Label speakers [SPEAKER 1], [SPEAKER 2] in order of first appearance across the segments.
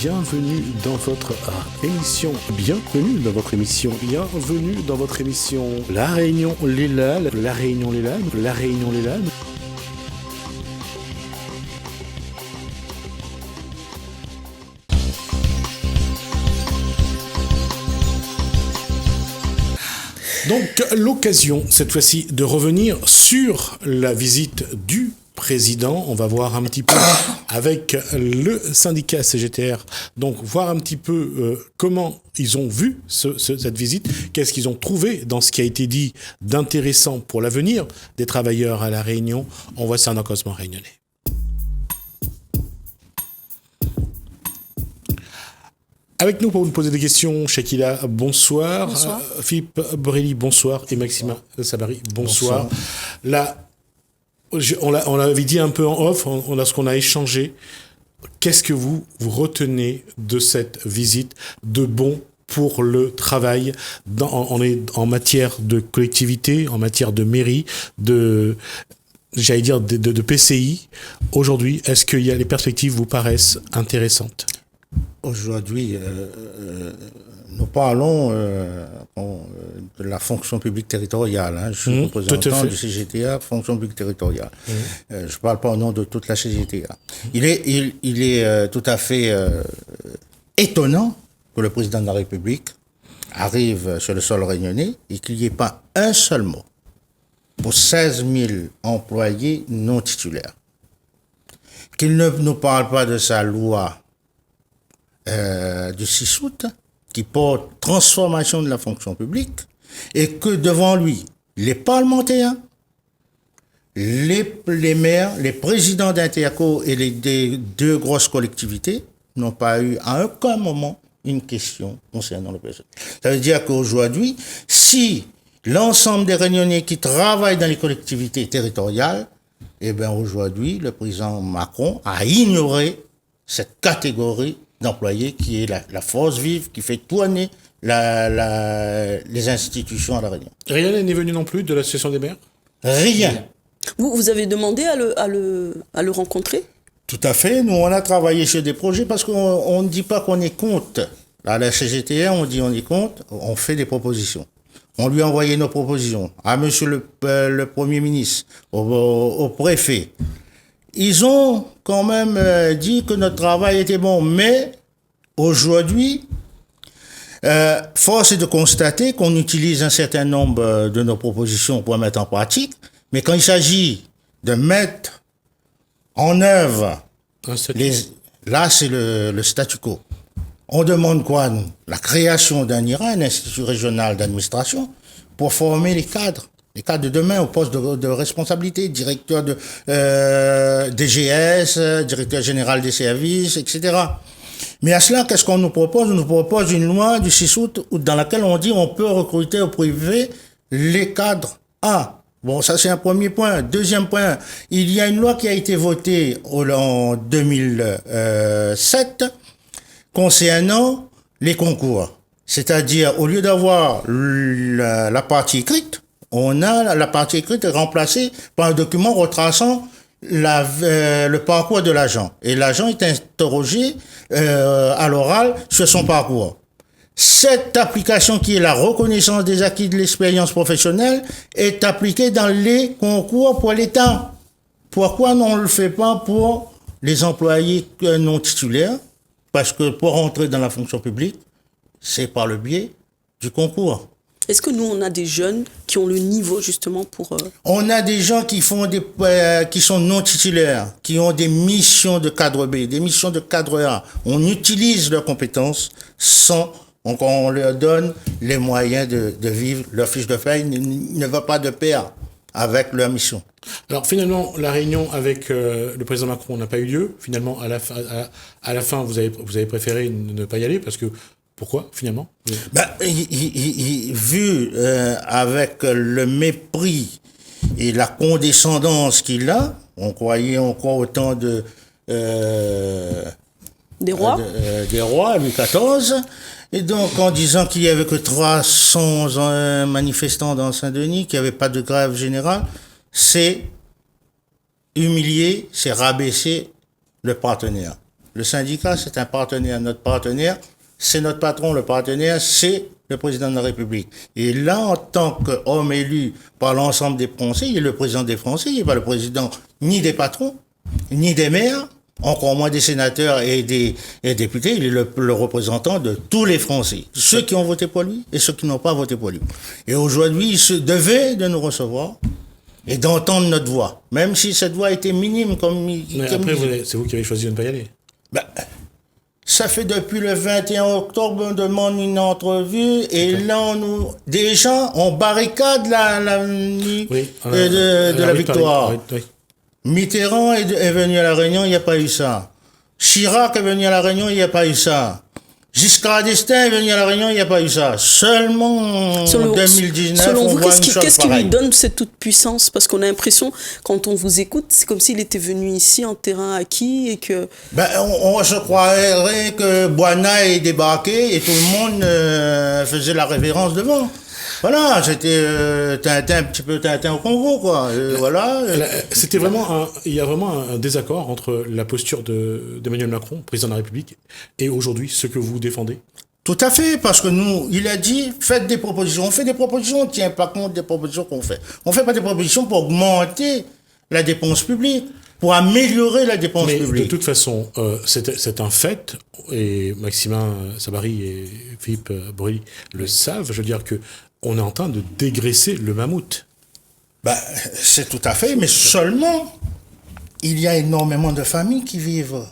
[SPEAKER 1] bienvenue dans votre émission. Bienvenue dans votre émission. Bienvenue dans votre émission. La Réunion Léla, la Réunion Léla, la Réunion Léla. Donc, l'occasion, cette fois-ci, de revenir sur la visite du président. On va voir un petit peu avec le syndicat CGTR, donc voir un petit peu comment ils ont vu cette visite, qu'est-ce qu'ils ont trouvé dans ce qui a été dit d'intéressant pour l'avenir des travailleurs à La Réunion. On voit ça dans Cosmo Réunionnais. Avec nous pour vous poser des questions, Shakila, bonsoir.
[SPEAKER 2] Bonsoir.
[SPEAKER 1] Philippe Borelli, bonsoir. Et Maxima Sabari, bonsoir. Là, on l'avait dit un peu en off, lorsqu'on a échangé. Qu'est-ce que vous retenez de cette visite de bon pour le travail en matière de collectivité, en matière de mairie, de PCI? Aujourd'hui, est-ce que les perspectives vous paraissent intéressantes?
[SPEAKER 3] Aujourd'hui, nous parlons de la fonction publique territoriale. Je suis représentant du CGTA, fonction publique territoriale. Je ne parle pas au nom de toute la CGTA. Il est tout à fait étonnant que le président de la République arrive sur le sol réunionnais et qu'il n'y ait pas un seul mot pour 16 000 employés non titulaires. Qu'il ne nous parle pas de sa loi du 6 août, qui porte transformation de la fonction publique, et que devant lui, les parlementaires, les maires, les présidents d'interco et des deux grosses collectivités n'ont pas eu à aucun moment une question concernant le personnel. Ça veut dire qu'aujourd'hui, si l'ensemble des Réunionnais qui travaillent dans les collectivités territoriales, eh bien aujourd'hui, le président Macron a ignoré cette catégorie d'employés qui est la force vive qui fait tourner les institutions à La Réunion.
[SPEAKER 1] Rien n'est venu non plus de l'association des maires?
[SPEAKER 3] Rien.
[SPEAKER 2] Vous avez demandé à le rencontrer?
[SPEAKER 3] Tout à fait. Nous, on a travaillé sur des projets parce qu'on ne dit pas qu'on est contre. À la CGTR, on dit on est contre, on fait des propositions. On lui a envoyé nos propositions à monsieur le Premier ministre, au préfet. Ils ont quand même dit que notre travail était bon, mais aujourd'hui, force est de constater qu'on utilise un certain nombre de nos propositions pour mettre en pratique, mais quand il s'agit de mettre en œuvre, là c'est le statu quo. On demande quoi, nous? La création d'un IRA, un institut régional d'administration, pour former les cadres de demain au poste de responsabilité, directeur de DGS, directeur général des services, etc. Mais à cela, qu'est-ce qu'on nous propose? On nous propose une loi du 6 août dans laquelle on dit on peut recruter au privé les cadres A. Bon, ça c'est un premier point. Deuxième point, il y a une loi qui a été votée en 2007 concernant les concours. C'est-à-dire, au lieu d'avoir la partie écrite, on a la partie écrite remplacée par un document retraçant le parcours de l'agent. Et l'agent est interrogé à l'oral sur son parcours. Cette application qui est la reconnaissance des acquis de l'expérience professionnelle est appliquée dans les concours pour l'État. Pourquoi on ne le fait pas pour les employés non titulaires? Parce que pour entrer dans la fonction publique, c'est par le biais du concours.
[SPEAKER 2] Est-ce que nous, on a des jeunes qui ont le niveau justement pour...
[SPEAKER 3] On a des gens qui sont non titulaires, qui ont des missions de cadre B, des missions de cadre A. On utilise leurs compétences donc on leur donne les moyens de vivre. Leur fiche de paie ne va pas de pair avec leur mission.
[SPEAKER 1] Alors finalement, la réunion avec le président Macron n'a pas eu lieu. Finalement, à la fin, vous avez préféré ne pas y aller parce que... Pourquoi, finalement?
[SPEAKER 3] Vu avec le mépris et la condescendance qu'il a, on croyait encore autant des
[SPEAKER 2] rois,
[SPEAKER 3] Louis XIV, et donc en disant qu'il n'y avait que 300 manifestants dans Saint-Denis, qu'il n'y avait pas de grève générale, c'est humilier, c'est rabaisser le partenaire. Le syndicat, c'est un partenaire. Notre partenaire, c'est notre patron. Le partenaire, c'est le président de la République. Et là, en tant qu'homme élu par l'ensemble des Français, il est le président des Français, il n'est pas le président ni des patrons, ni des maires, encore moins des sénateurs et des députés. Il est le représentant de tous les Français, ceux qui ont voté pour lui et ceux qui n'ont pas voté pour lui. Et aujourd'hui, il se devait de nous recevoir et d'entendre notre voix, même si cette voix était minime comme
[SPEAKER 1] Mais après, c'est vous qui avez choisi de ne pas y aller.
[SPEAKER 3] Ben, ça fait depuis le 21 octobre, on demande une entrevue et là, déjà, on barricade la nuit de la victoire.
[SPEAKER 1] Oui.
[SPEAKER 3] Mitterrand est venu à La Réunion, il n'y a pas eu ça. Chirac est venu à La Réunion, il n'y a pas eu ça. Giscard d'Estaing est venu à La Réunion, il n'y a pas eu ça. Seulement en 2019,
[SPEAKER 2] selon
[SPEAKER 3] on
[SPEAKER 2] vous,
[SPEAKER 3] voit une chose
[SPEAKER 2] qu'est-ce qui lui
[SPEAKER 3] pareille.
[SPEAKER 2] donne cette toute puissance? Parce qu'on a l'impression, quand on vous écoute, c'est comme s'il était venu ici en terrain acquis et que...
[SPEAKER 3] Ben, on se croirait que Boana est débarqué et tout le monde faisait la révérence devant. Voilà, c'était Tintin, un petit peu Tintin au Congo, quoi. Voilà.
[SPEAKER 1] C'était il y a vraiment un désaccord entre la posture d'Emmanuel Macron, président de la République, et aujourd'hui, ce que vous défendez.
[SPEAKER 3] Tout à fait, parce que nous, il a dit, faites des propositions. On fait des propositions, on ne tient pas compte des propositions qu'on fait. On ne fait pas des propositions pour augmenter la dépense publique, pour améliorer la dépense
[SPEAKER 1] Mais
[SPEAKER 3] publique.
[SPEAKER 1] de toute façon, c'est un fait, et Maximin Sabary et Philippe Borrelli le savent, je veux dire que on est en train de dégraisser le mammouth.
[SPEAKER 3] Ben, c'est tout à fait, mais seulement, il y a énormément de familles qui vivent.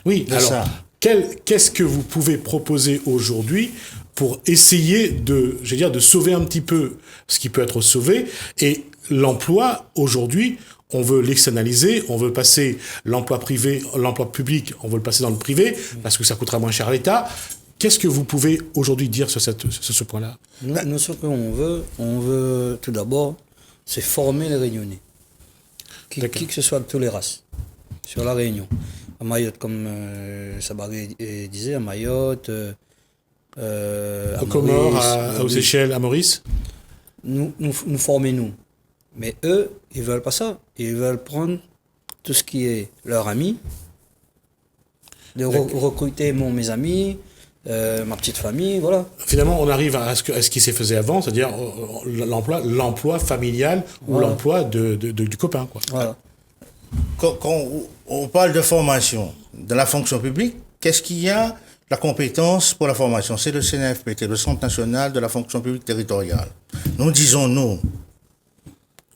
[SPEAKER 1] Oui,
[SPEAKER 3] de
[SPEAKER 1] alors,
[SPEAKER 3] ça.
[SPEAKER 1] qu'est-ce que vous pouvez proposer aujourd'hui pour essayer de sauver un petit peu ce qui peut être sauvé, et l'emploi, aujourd'hui, on veut l'externaliser, on veut passer l'emploi privé, l'emploi public, on veut le passer dans le privé, parce que ça coûtera moins cher à l'État. Qu'est-ce que vous pouvez aujourd'hui dire sur ce point-là?
[SPEAKER 4] Nous, ce qu'on veut tout d'abord, c'est former les Réunionnais. Qui que ce soit de toutes les races, sur la Réunion. À Mayotte, comme Sabary disait, à Mayotte,
[SPEAKER 1] Aux Comores, aux Seychelles, à Maurice?
[SPEAKER 4] Nous former, nous. Mais eux, ils veulent pas ça. Ils veulent prendre tout ce qui est leur ami, de recruter mes amis, ma petite famille, voilà.
[SPEAKER 1] Finalement, on arrive à ce qui s'est fait avant, c'est-à-dire l'emploi familial ou l'emploi du copain, quoi.
[SPEAKER 4] Voilà.
[SPEAKER 3] Quand on parle de formation dans la fonction publique, qu'est-ce qu'il y a? La compétence pour la formation, c'est le CNFPT, le Centre national de la fonction publique territoriale. Nous disons, nous,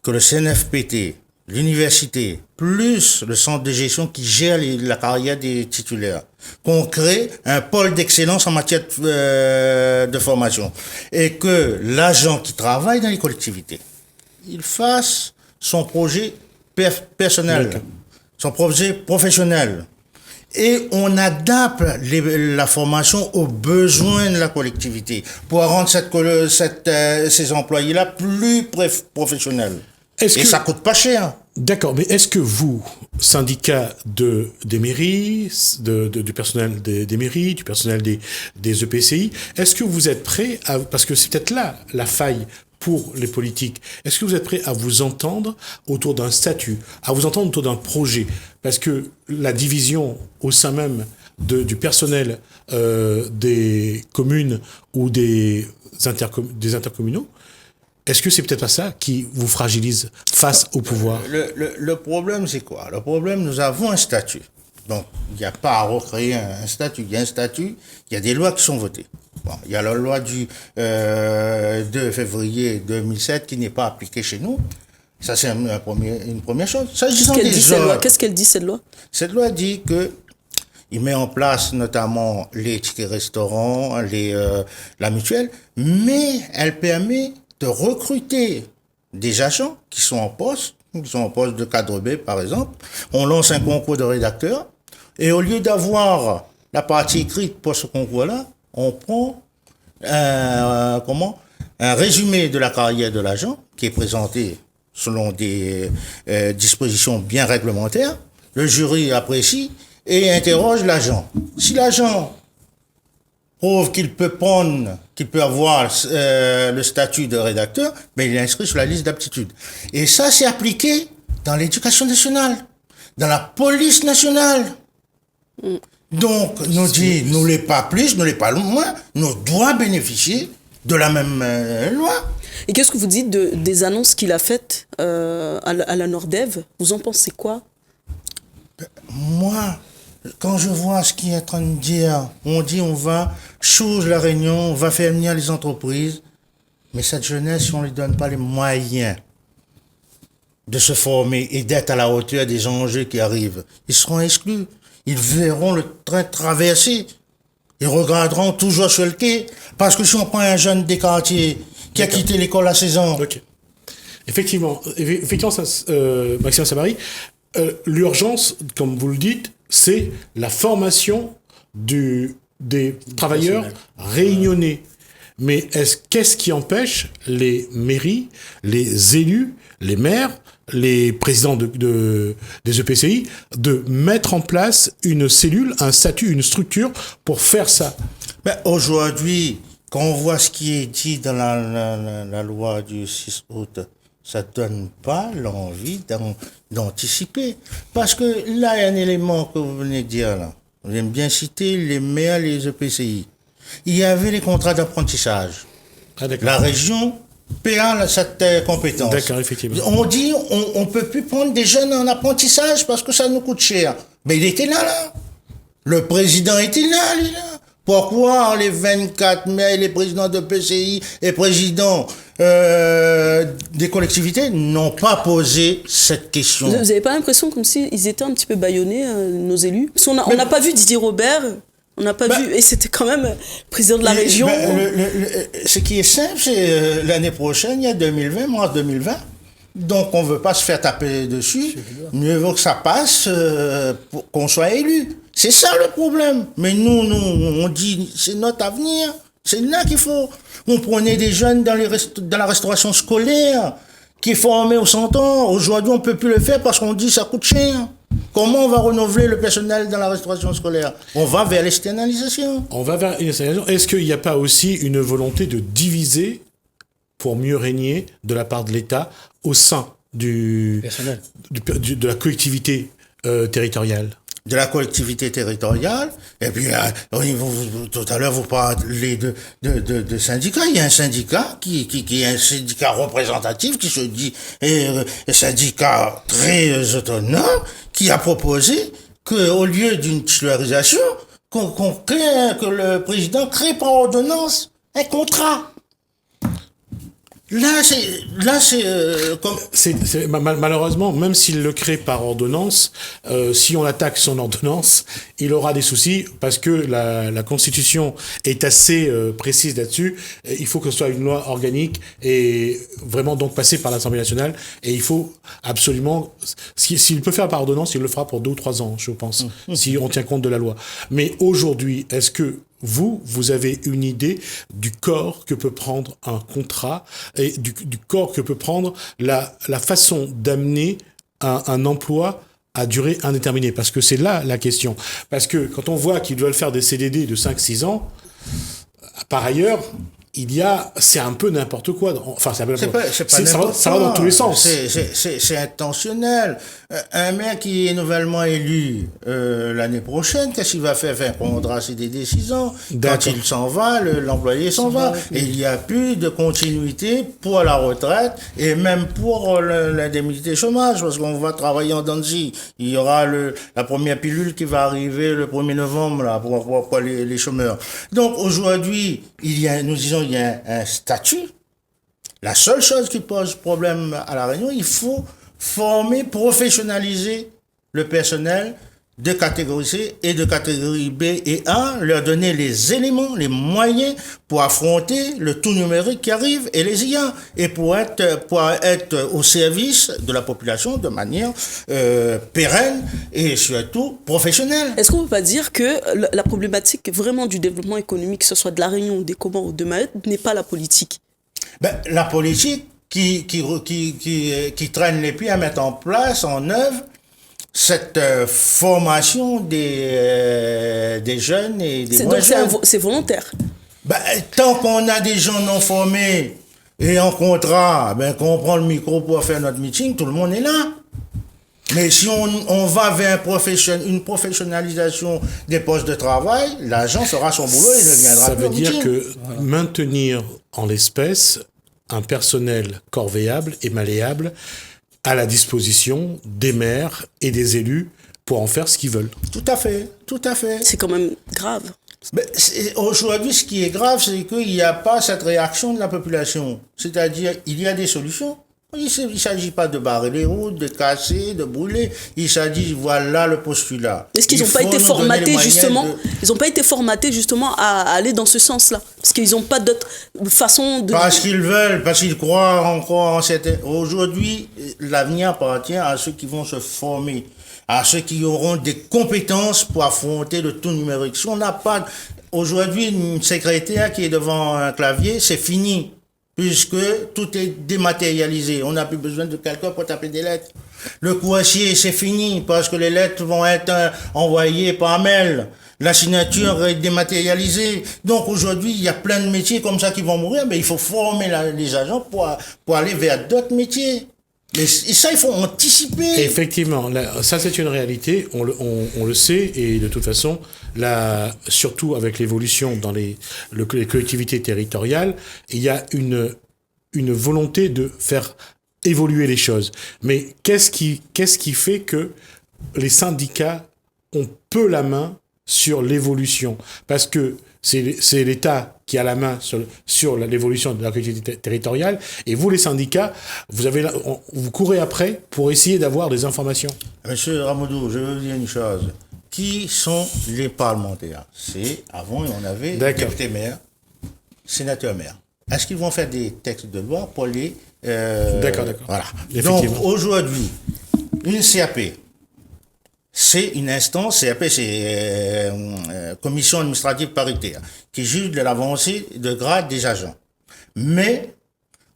[SPEAKER 3] que le CNFPT, l'université, plus le centre de gestion qui gère la carrière des titulaires, qu'on crée un pôle d'excellence en matière de formation, et que l'agent qui travaille dans les collectivités, il fasse son projet personnel, son projet professionnel, et on adapte la formation aux besoins de la collectivité pour rendre ces employés-là plus professionnels. Et ça coûte pas cher.
[SPEAKER 1] D'accord, mais est-ce que vous, syndicat des mairies, du personnel des mairies, du personnel des EPCI, est-ce que vous êtes prêts à... Parce que c'est peut-être là la faille pour les politiques. Est-ce que vous êtes prêts à vous entendre autour d'un statut, à vous entendre autour d'un projet? Parce que la division au sein même du personnel des communes ou des intercommunaux, est-ce que c'est peut-être pas ça qui vous fragilise face au pouvoir?
[SPEAKER 3] Le problème, c'est quoi? Le problème, nous avons un statut. Donc, il n'y a pas à recréer un statut. Il y a un statut, il y a des lois qui sont votées. Bon, il y a la loi du 2 février 2007 qui n'est pas appliquée chez nous. Ça, c'est une première chose.
[SPEAKER 2] Qu'est-ce qu'elle dit, cette loi?
[SPEAKER 3] Cette loi dit que il met en place notamment les tickets restaurants, la mutuelle, mais elle permet de recruter des agents qui sont en poste de cadre B, par exemple. On lance un concours de rédacteurs, et au lieu d'avoir la partie écrite pour ce concours-là, on prend un résumé de la carrière de l'agent, qui est présenté selon des dispositions bien réglementaires. Le jury apprécie et interroge l'agent. Si l'agent prouve qu'il peut avoir le statut de rédacteur, mais il est inscrit sur la liste d'aptitude. Et ça, c'est appliqué dans l'éducation nationale, dans la police nationale. Donc, nous dit, nous les pas plus, nous les pas moins, nous doit bénéficier de la même loi.
[SPEAKER 2] Et qu'est-ce que vous dites des annonces qu'il a faites à la Nordev? Vous en pensez quoi?
[SPEAKER 3] Moi, quand je vois ce qui est en train de dire, on dit on va chose la Réunion, on va faire venir les entreprises, mais cette jeunesse, si on ne lui donne pas les moyens de se former et d'être à la hauteur des enjeux qui arrivent, ils seront exclus. Ils verront le train traverser. Ils regarderont toujours sur le quai. Parce que si on prend un jeune des quartiers qui a quitté l'école à 16 ans.
[SPEAKER 1] Ok. Effectivement, Maxime Samari, l'urgence, comme vous le dites, c'est la formation des travailleurs réunionnais. Mais qu'est-ce qui empêche les mairies, les élus, les maires, les présidents des EPCI de mettre en place une cellule, un statut, une structure pour faire ça?
[SPEAKER 3] Aujourd'hui, quand on voit ce qui est dit dans la loi du 6 août, ça donne pas l'envie d'anticiper. Parce que là, il y a un élément que vous venez de dire là. J'aime bien citer les maires, les EPCI. Il y avait les contrats d'apprentissage. La région payant cette compétence.
[SPEAKER 1] D'accord, effectivement.
[SPEAKER 3] On dit, on peut plus prendre des jeunes en apprentissage parce que ça nous coûte cher. Mais il était là. Le président était là, il est là. Pourquoi les 24 maires, les présidents de PCI et présidents des collectivités n'ont pas posé cette question?
[SPEAKER 2] Vous n'avez pas l'impression comme s'ils étaient un petit peu bâillonnés, nos élus? Parce qu'on n'a pas vu Didier Robert, on n'a pas vu, et c'était quand même président de la région.
[SPEAKER 3] Ce qui est simple, c'est l'année prochaine, il y a 2020, mars 2020. Donc on ne veut pas se faire taper dessus. Mieux vaut que ça passe pour qu'on soit élu. C'est ça le problème. Mais nous, on dit, c'est notre avenir. C'est là qu'il faut. On prenait des jeunes dans la restauration scolaire qui est formée au 100 ans. Aujourd'hui, on ne peut plus le faire parce qu'on dit que ça coûte cher. Comment on va renouveler le personnel dans la restauration scolaire? On va vers l'externalisation.
[SPEAKER 1] On va vers l'externalisation. Est-ce qu'il n'y a pas aussi une volonté de diviser pour mieux régner de la part de l'État au sein de la collectivité territoriale?
[SPEAKER 3] De la collectivité territoriale, et puis tout à l'heure vous parlez de syndicats. Il y a un syndicat qui est un syndicat représentatif qui se dit un syndicat très autonome, qui a proposé qu'au lieu d'une titularisation, que le président crée par ordonnance un contrat.
[SPEAKER 1] Malheureusement, même s'il le crée par ordonnance, si on attaque son ordonnance, il aura des soucis parce que la Constitution est assez précise là-dessus. Il faut que ce soit une loi organique et vraiment donc passer par l'Assemblée nationale. Et il faut absolument, s'il peut faire par ordonnance, il le fera pour 2 ou 3 ans, je pense, si on tient compte de la loi. Mais aujourd'hui, est-ce que vous avez une idée du corps que peut prendre un contrat et du corps que peut prendre la façon d'amener un emploi à durée indéterminée? Parce que c'est là la question. Parce que quand on voit qu'ils veulent faire des CDD de 5-6 ans, par ailleurs, c'est un peu n'importe quoi. Enfin, ça va dans tous les sens.
[SPEAKER 3] C'est intentionnel. Un maire qui est nouvellement élu l'année prochaine, qu'est-ce qu'il va faire? Faire un contrat CDD 6 ans. Quand il s'en va, l'employé s'en va. Et il n'y a plus de continuité pour la retraite et même pour l'indemnité chômage, parce qu'on va travailler en dents de scie. Il y aura la première pilule qui va arriver le 1er novembre là, pour les chômeurs. Donc aujourd'hui, nous disons, il y a un statut. La seule chose qui pose problème à La Réunion, il faut former, professionnaliser le personnel de catégorie C et de catégorie B et A, leur donner les éléments, les moyens pour affronter le tout numérique qui arrive et les IA, et pour être au service de la population de manière pérenne et surtout professionnelle.
[SPEAKER 2] Est-ce qu'on ne peut pas dire que la problématique vraiment du développement économique, que ce soit de La Réunion, des Comores ou de Mayotte, n'est pas la politique?
[SPEAKER 3] La politique qui traîne les pieds à mettre en place, en œuvre, cette formation des jeunes et des moins jeunes.
[SPEAKER 2] C'est volontaire.
[SPEAKER 3] Tant qu'on a des gens non formés et en contrat, qu'on prend le micro pour faire notre meeting, tout le monde est là. Mais si on va vers une professionnalisation des postes de travail, l'agent fera son boulot et ne viendra
[SPEAKER 1] Ça
[SPEAKER 3] plus
[SPEAKER 1] veut
[SPEAKER 3] au
[SPEAKER 1] dire
[SPEAKER 3] meeting.
[SPEAKER 1] que maintenir en l'espèce un personnel corvéable et malléable à la disposition des maires et des élus pour en faire ce qu'ils veulent.
[SPEAKER 3] Tout à fait, tout à fait.
[SPEAKER 2] C'est quand même grave.
[SPEAKER 3] Mais aujourd'hui, ce qui est grave, c'est qu'il n'y a pas cette réaction de la population. C'est-à-dire, il y a des solutions. Il ne s'agit pas de barrer les routes, de casser, de brûler. Il s'agit, voilà le postulat.
[SPEAKER 2] Est-ce qu'ils n'ont pas été formatés justement Ils n'ont pas été formatés justement à aller dans ce sens-là, parce qu'ils n'ont pas d'autre façon de.
[SPEAKER 3] Parce qu'ils veulent, parce qu'ils croient encore en cette. Aujourd'hui, l'avenir appartient à ceux qui vont se former, à ceux qui auront des compétences pour affronter le tout numérique. Si on n'a pas aujourd'hui une secrétaire qui est devant un clavier, c'est fini. Puisque tout est dématérialisé. On n'a plus besoin de quelqu'un pour taper des lettres. Le coursier, c'est fini, parce que les lettres vont être envoyées par mail. La signature est dématérialisée. Donc aujourd'hui, il y a plein de métiers comme ça qui vont mourir, mais il faut former les agents pour aller vers d'autres métiers. Mais et ça, il faut anticiper.
[SPEAKER 1] Effectivement, ça c'est une réalité, on le sait, et de toute façon, surtout avec l'évolution dans les collectivités territoriales, il y a une volonté de faire évoluer les choses. Mais qu'est-ce qui fait que les syndicats ont peu la main sur l'évolution? Parce que c'est l'État qui a la main sur l'évolution de la collectivité territoriale, et vous, les syndicats, vous courez après pour essayer d'avoir des informations.
[SPEAKER 3] Monsieur Ramoudou, je veux vous dire une chose. Qui sont les parlementaires? Avant, on avait députés maires, sénateurs maires. Est-ce qu'ils vont faire des textes de loi pour les...
[SPEAKER 1] D'accord.
[SPEAKER 3] Voilà. Donc, aujourd'hui, une CAP, c'est une instance, CAP, c'est commission administrative paritaire, qui juge de l'avancée de grade des agents. Mais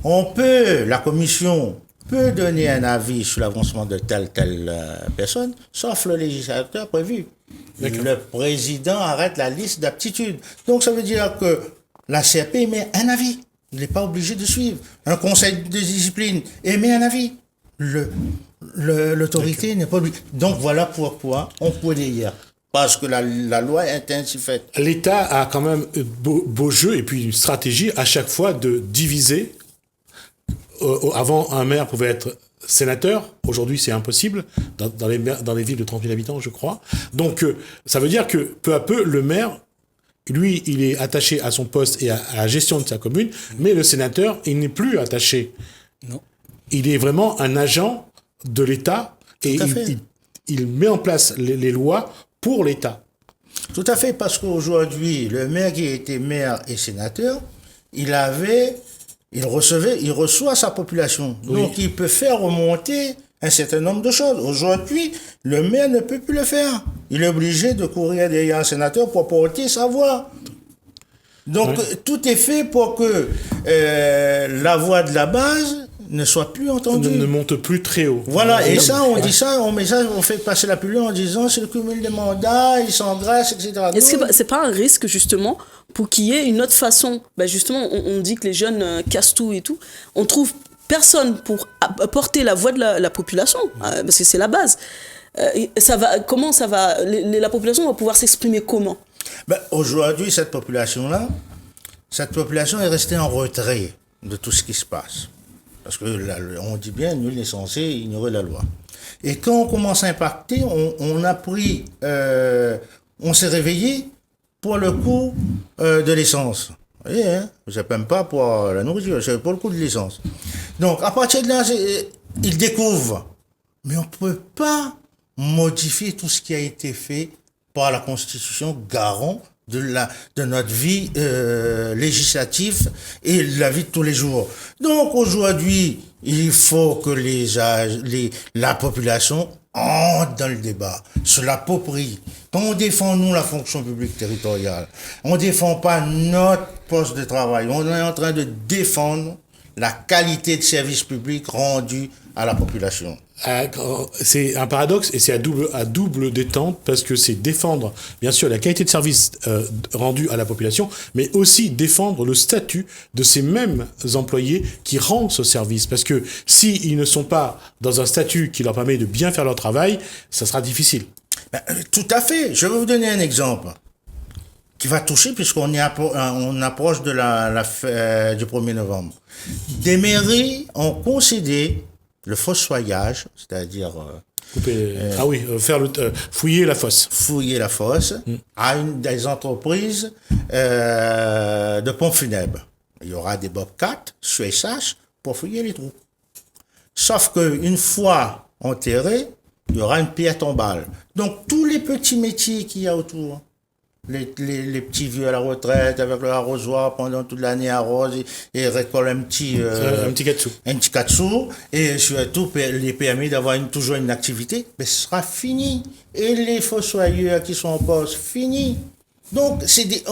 [SPEAKER 3] la commission peut donner un avis sur l'avancement de telle personne, sauf le législateur prévu. Le président arrête la liste d'aptitude. Donc ça veut dire que la CAP émet un avis. Il n'est pas obligé de suivre. Un conseil de discipline émet un avis. L'autorité n'est pas obligée. Donc voilà pourquoi on connaît hier. Parce que la loi est ainsi faite.
[SPEAKER 1] L'État a quand même beau jeu et puis une stratégie à chaque fois de diviser. Avant, un maire pouvait être sénateur. Aujourd'hui, c'est impossible dans les villes de 30 000 habitants, je crois. Donc, ça veut dire que peu à peu, le maire, lui, il est attaché à son poste et à la gestion de sa commune, mais le sénateur, il n'est plus attaché.
[SPEAKER 4] Non.
[SPEAKER 1] Il est vraiment un agent de l'État et il met en place les lois pour l'État.
[SPEAKER 3] Tout à fait, parce qu'aujourd'hui, le maire qui était maire et sénateur, il reçoit sa population. Oui. Donc, il peut faire remonter un certain nombre de choses. Aujourd'hui, le maire ne peut plus le faire. Il est obligé de courir derrière un sénateur pour porter sa voix. Donc, tout est fait pour que la voix de la base ne soit plus entendue.
[SPEAKER 1] Ne monte plus très haut.
[SPEAKER 3] Voilà, et ça, on dit ça, on fait passer la pilule en disant c'est le cumul des mandats, ils s'engraissent, etc.
[SPEAKER 2] Est-ce que c'est pas un risque, justement, pour qu'il y ait une autre façon? Justement, on dit que les jeunes cassent tout et tout. On trouve personne pour porter la voix de la population, parce que c'est la base. Comment ça va, la population va pouvoir s'exprimer comment?
[SPEAKER 3] Aujourd'hui, cette population est restée en retrait de tout ce qui se passe. Parce que on dit bien, nul n'est censé ignorer la loi. Et quand on commence à impacter, on s'est réveillé pour le coût de l'essence. Vous voyez, hein, je ne paie pas pour la nourriture, c'est pour le coût de l'essence. Donc, à partir de là, ils découvrent. Mais on ne peut pas modifier tout ce qui a été fait par la Constitution garant de notre vie législative et la vie de tous les jours. Donc aujourd'hui, il faut que la population entre dans le débat, se l'approprie. Quand on défend, nous, la fonction publique territoriale, on ne défend pas notre poste de travail, on est en train de défendre la qualité de service public rendu à la population.
[SPEAKER 1] C'est un paradoxe et c'est à double détente parce que c'est défendre, bien sûr, la qualité de service rendu à la population, mais aussi défendre le statut de ces mêmes employés qui rendent ce service. Parce que s'ils ne sont pas dans un statut qui leur permet de bien faire leur travail, ça sera difficile.
[SPEAKER 3] Tout à fait. Je vais vous donner un exemple qui va toucher puisqu'on on approche de du 1er novembre. Des mairies ont concédé le fossoyage, c'est-à-dire
[SPEAKER 1] fouiller la fosse.
[SPEAKER 3] Fouiller la fosse à des entreprises de pompes funèbres. Il y aura des bobcats, SH, pour fouiller les trous. Sauf qu'une fois enterré, il y aura une pierre tombale. Donc tous les petits métiers qu'il y a autour, les petits vieux à la retraite avec le arrosoir pendant toute l'année arrose et récolte un petit
[SPEAKER 1] katsu.
[SPEAKER 3] Un petit katsu et surtout les permis d'avoir toujours une activité, mais ce sera fini. Et les fossoyeurs qui sont en poste, fini. Donc c'est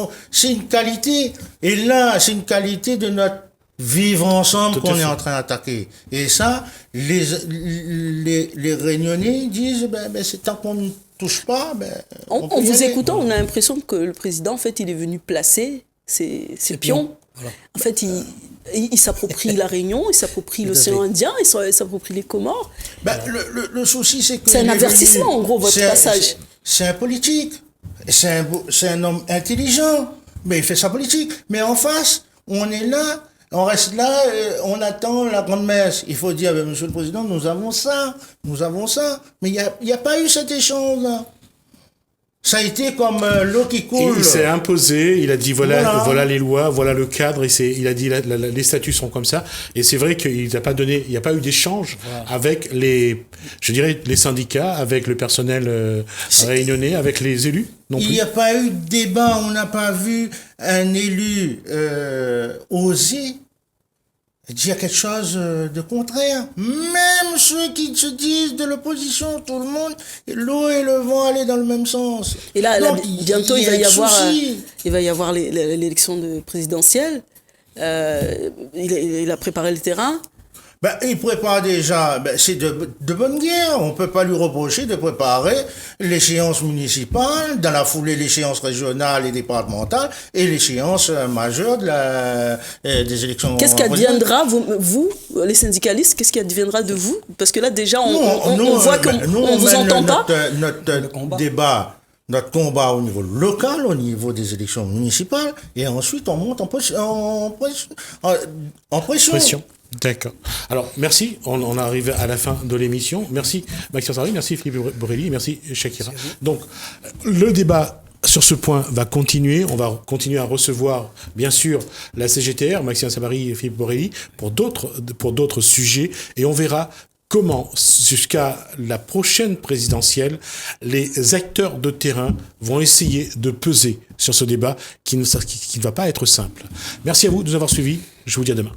[SPEAKER 3] une qualité. Et là, c'est une qualité de notre vivre ensemble qu'on est en train d'attaquer. Et ça, les Réunionnais disent, c'est tant qu'on ne touche pas,
[SPEAKER 2] en vous écoutant, on a l'impression que le président, en fait, il est venu placer ses pions. Voilà. En fait, il s'approprie la Réunion, il s'approprie l'océan Indien, il s'approprie les Comores.
[SPEAKER 3] Le souci, c'est que...
[SPEAKER 2] C'est un avertissement, en gros, votre passage.
[SPEAKER 3] C'est un politique. C'est un homme intelligent, mais il fait sa politique. Mais en face, on est là... On reste là, on attend la grande messe. Il faut dire, Monsieur le Président, nous avons ça. Mais il n'y a pas eu cet échange-là. Ça a été comme l'eau qui coule.
[SPEAKER 1] Il s'est imposé, il a dit voilà les lois, voilà le cadre, il a dit les statuts sont comme ça. Et c'est vrai qu'il n'y a pas eu d'échange avec les syndicats, avec le personnel réunionnais, avec les élus non plus.
[SPEAKER 3] Il n'y a pas eu de débat, on n'a pas vu un élu oser dire quelque chose de contraire. Même ceux qui se disent de l'opposition, tout le monde, l'eau et le vent allaient dans le même sens.
[SPEAKER 2] Et là bientôt, il va y avoir l'élection présidentielle. Il a préparé le terrain.
[SPEAKER 3] Il prépare déjà, c'est de bonne guerre. On peut pas lui reprocher de préparer l'échéance municipale, dans la foulée l'échéance régionale et départementale, et l'échéance majeure des élections.
[SPEAKER 2] Qu'est-ce qui adviendra, vous, les syndicalistes, qu'est-ce qui adviendra de vous? Parce que là, déjà, on voit qu'on vous entend pas.
[SPEAKER 3] Notre débat, notre combat au niveau local, au niveau des élections municipales, et ensuite on monte en pression.
[SPEAKER 1] D'accord. Alors, merci. On arrive à la fin de l'émission. Merci Maxime Savary, merci Philippe Borelli, merci Shakira. Donc, le débat sur ce point va continuer. On va continuer à recevoir, bien sûr, la CGTR, Maxime Savary et Philippe Borelli, pour d'autres sujets. Et on verra comment, jusqu'à la prochaine présidentielle, les acteurs de terrain vont essayer de peser sur ce débat qui ne va pas être simple. Merci à vous de nous avoir suivis. Je vous dis à demain.